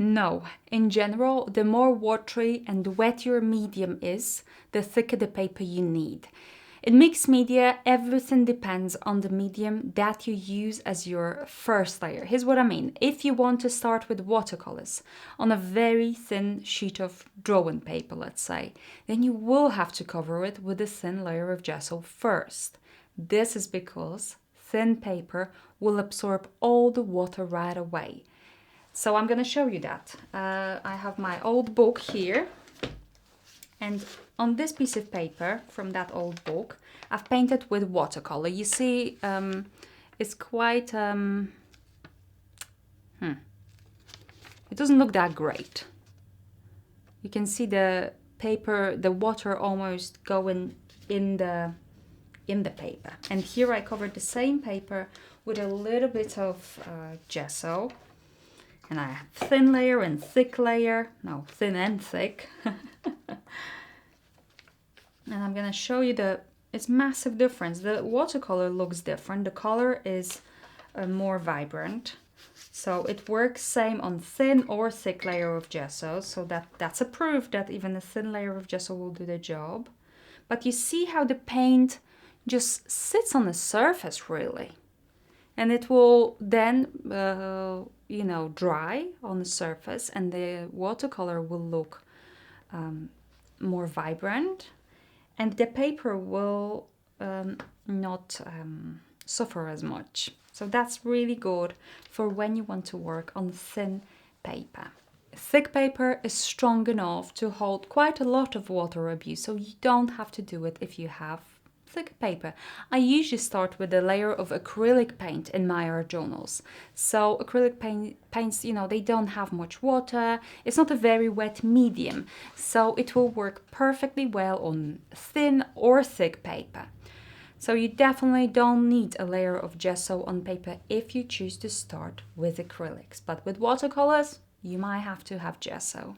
No, in general, the more watery and wet your medium is, the thicker the paper you need. In mixed media, everything depends on the medium that you use as your first layer. Here's what I mean. If you want to start with watercolors on a very thin sheet of drawing paper, let's say, then you will have to cover it with a thin layer of gesso first. This is because thin paper will absorb all the water right away. So I'm going to show you that. I have my old book here. And on this piece of paper from that old book, I've painted with watercolor. You see, it's quite... it doesn't look that great. You can see the paper, the water almost going in the paper. And here I covered the same paper with a little bit of gesso. And I have thin layer and thick layer. No, thin and thick. And I'm gonna show you it's massive difference. The watercolor looks different. The color is more vibrant. So it works same on thin or thick layer of gesso. So that's a proof that even a thin layer of gesso will do the job. But you see how the paint just sits on the surface really. And it will then, dry on the surface, and the watercolor will look more vibrant, and the paper will not suffer as much. So that's really good for when you want to work on thin paper. Thick paper is strong enough to hold quite a lot of water abuse, so you don't have to do it if you have thick paper. I usually start with a layer of acrylic paint in my art journals. So acrylic paints, they don't have much water. It's not a very wet medium, so it will work perfectly well on thin or thick paper. So you definitely don't need a layer of gesso on paper if you choose to start with acrylics. But with watercolors, you might have to have gesso.